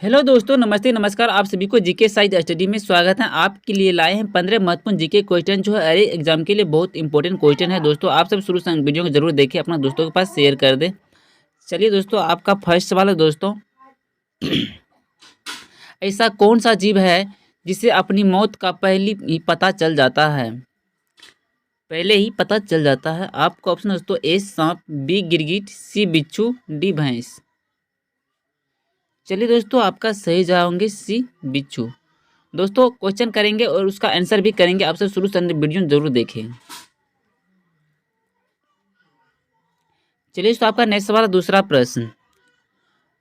Hello दोस्तों, नमस्ते नमस्कार। आप सभी को जीके साइंस स्टडी में स्वागत है। आपके लिए लाए हैं 15 महत्वपूर्ण जीके क्वेश्चन जो है अरे एग्जाम के लिए बहुत इंपॉर्टेंट क्वेश्चन है। दोस्तों आप सब शुरू से वीडियो को जरूर देखें, अपना दोस्तों के पास शेयर कर दें। चलिए दोस्तों, आपका फर्स्ट सवाल है दोस्तों, ऐसा कौन सा जीव है जिसे अपनी मौत का पहले ही पता चल जाता है? पहले ही पता चल जाता है। आपका ऑप्शन दोस्तों ए सांप, बी गिरगिट, सी बिच्छू, डी भैंस। चलिए दोस्तों, आपका सही जवाब होंगे सी बिच्छू। दोस्तों क्वेश्चन करेंगे और उसका आंसर भी करेंगे। आप सब शुरू से वीडियो जरूर देखें। चलिए दोस्तों, आपका नेक्स्ट सवाल, दूसरा प्रश्न,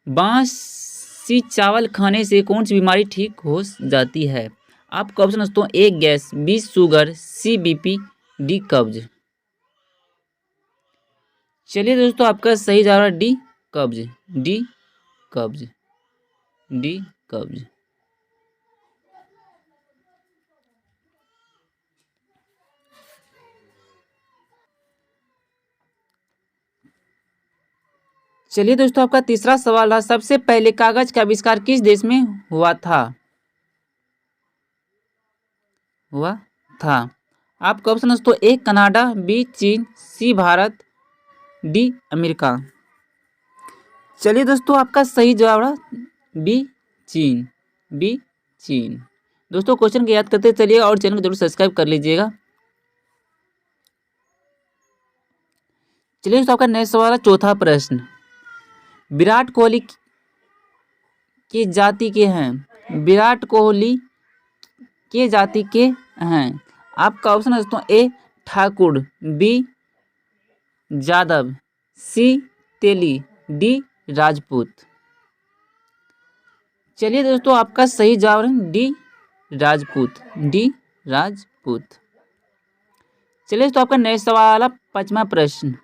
बासी चावल खाने से कौन सी बीमारी ठीक हो जाती है? आपका ऑप्शन दोस्तों ए गैस, बी शुगर, सी बीपी, डी कब्ज। चलिए दोस्तों, आपका सही जवाब है डी कब्ज। डी कब्ज। डी कब्ज। चलिए दोस्तों, आपका तीसरा सवाल है, सबसे पहले कागज का आविष्कार किस देश में हुआ था? आपका ऑप्शन दोस्तों ए कनाडा, बी चीन, सी भारत, डी अमेरिका। चलिए दोस्तों, आपका सही जवाब है बी चीन। बी चीन। दोस्तों क्वेश्चन को याद करते चलिए और चैनल को जरूर सब्सक्राइब कर लीजिएगा। चलिए दोस्तों, आपका नेक्स्ट सवाल है, चौथा प्रश्न, विराट कोहली की जाति के हैं? विराट कोहली के जाति के हैं? आपका ऑप्शन है दोस्तों ए ठाकुर, बी यादव, सी तेली, डी राजपूत। चलिए दोस्तों, आपका सही जवाब है डी राजपूत। डी राजपूत। चलिए दोस्तों, आपका नेक्स्ट सवाल है, पांचवा प्रश्न,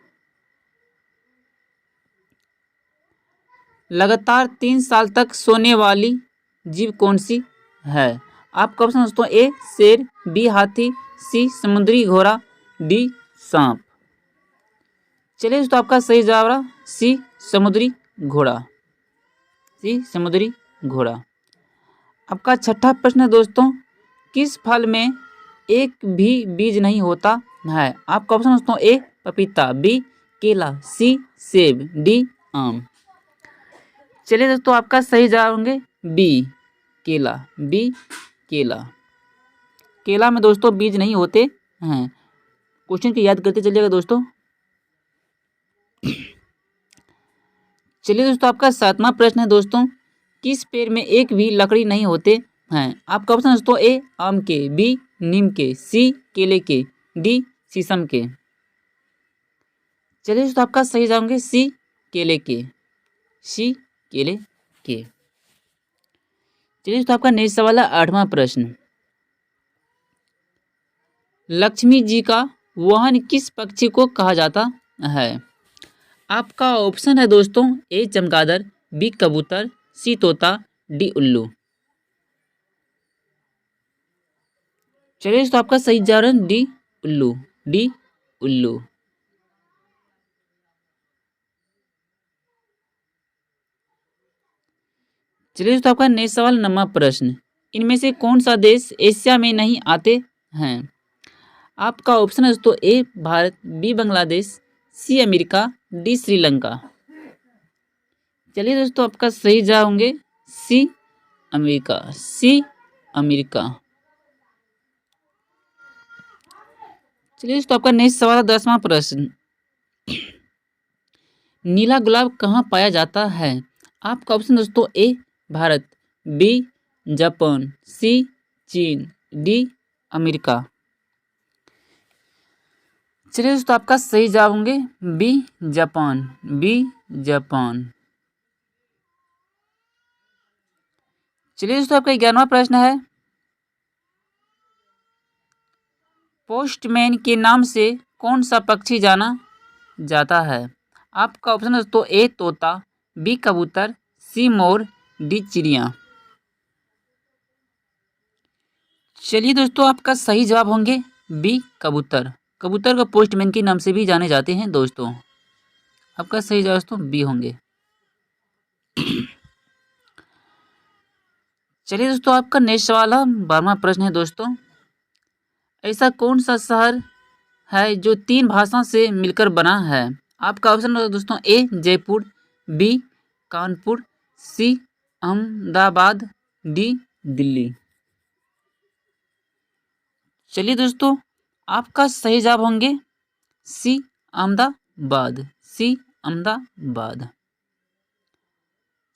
लगातार 3 साल तक सोने वाली जीव कौन सी है? आपका ऑप्शन दोस्तों ए शेर, बी हाथी, सी समुद्री घोड़ा, डी सांप। चलिए दोस्तों, आपका सही जवाब है सी समुद्री घोड़ा। सी समुद्री घोड़ा। आपका छठा प्रश्न है दोस्तों, किस फल में एक भी बीज नहीं होता है? आपका ऑप्शन दोस्तों ए पपीता, बी केला, सी सेब, डी आम। चलिए दोस्तों, आपका सही जवाब होंगे बी केला। बी केला। केला में दोस्तों बीज नहीं होते हैं। क्वेश्चन को याद करते चलिएगा दोस्तों। चलिए दोस्तों, आपका सातवां प्रश्न है दोस्तों, किस पेड़ में एक भी लकड़ी नहीं होते हैं? आपका ऑप्शन दोस्तों ए आम के, बी नीम के, सी केले के, डी शीशम के। चलिए दोस्तों, आपका सही जवाब होंगे सी केले के। सी केले के। चलिए दोस्तों, आपका नेक्स्ट सवाल है, आठवां प्रश्न, लक्ष्मी जी का वाहन किस पक्षी को कहा जाता है? आपका ऑप्शन है दोस्तों ए चमगादड़, बी कबूतर, सी तोता, डी उल्लू। चलिए दोस्तों, आपका सही जवाब है डी उल्लू। डी उल्लू। चलिए दोस्तों, आपका नेक्स्ट सवाल, 9वां प्रश्न, इनमें से कौन सा देश एशिया में नहीं आते हैं? आपका ऑप्शन है दोस्तों ए भारत, बी बांग्लादेश, सी अमेरिका, डी श्रीलंका। चलिए दोस्तों, आपका सही जवाब होंगे सी अमेरिका। सी अमेरिका। चलिए दोस्तों, आपका नेक्स्ट सवाल है, 10वां प्रश्न, नीला गुलाब कहाँ पाया जाता है? आपका ऑप्शन दोस्तों ए भारत, बी जापान, सी चीन, डी अमेरिका। चलिए दोस्तों, आपका सही जवाब होंगे बी जापान। B Japan. चलिए दोस्तों, आपका 11वां प्रश्न है, पोस्टमैन के नाम से कौन सा पक्षी जाना जाता है? आपका ऑप्शन है दोस्तों ए तोता, बी कबूतर, सी मोर, डी चिड़िया। चलिए दोस्तों, आपका सही जवाब होंगे बी कबूतर। कबूतर को पोस्टमैन के नाम से भी जाने जाते हैं दोस्तों। आपका सही जवाब दोस्तों बी होंगे। चलिए दोस्तों, आपका नेक्स्ट सवाल है, 12वां प्रश्न है दोस्तों। ऐसा कौन सा शहर है जो 3 भाषा से मिलकर बना है? आपका ऑप्शन है दोस्तों, ए जयपुर, बी कानपुर, सी अहमदाबाद, डी दिल्ली। चलिए दोस्तों, आपका सही जवाब होंगे सी अहमदाबाद, सी अहमदाबाद।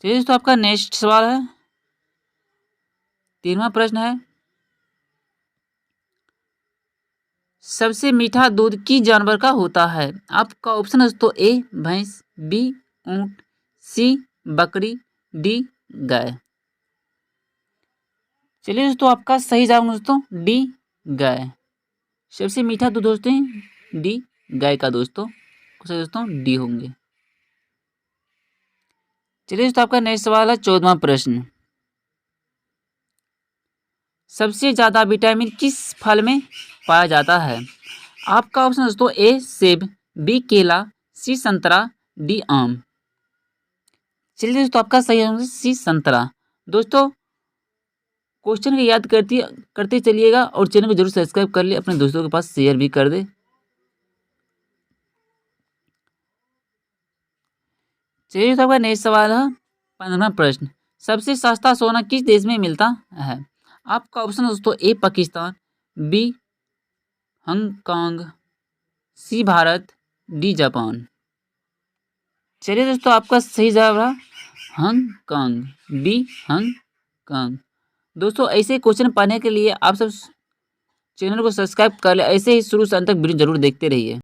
चलिए दोस्तों, आपका नेक्स्ट सवाल है, 13वां प्रश्न है। सबसे मीठा दूध किस जानवर का होता है? आपका ऑप्शन है दोस्तों, ए भैंस, बी ऊंट, सी बकरी, डी गाय। चलिए दोस्तों, आपका सही जवाब दोस्तों डी गाय। सबसे मीठा दूध दोस्तों डी गाय का दोस्तों डी होंगे। चलिए दोस्तों, आपका नेक्स्ट सवाल है, 14वां प्रश्न। सबसे ज्यादा विटामिन किस फल में पाया जाता है? आपका ऑप्शन दोस्तों, ए सेब, बी केला, सी संतरा, डी आम। चलिए दोस्तों, आपका सही आंसर सी संतरा। दोस्तों, क्वेश्चन को याद करते चलिएगा और चैनल को जरूर सब्सक्राइब कर ले, अपने दोस्तों के पास शेयर भी कर दे। चलिए तो आपका नेक्स्ट सवाल है, 15वां प्रश्न। सबसे सस्ता सोना किस देश में मिलता है? आपका ऑप्शन दोस्तों, ए पाकिस्तान, बी हांगकांग, सी भारत, डी जापान। चलिए दोस्तों, आपका सही जवाब रहा हांगकांग, बी हांगकांग। दोस्तों, ऐसे क्वेश्चन पाने के लिए आप सब चैनल को सब्सक्राइब कर ले, ऐसे ही शुरू से अंत तक वीडियो जरूर देखते रहिए।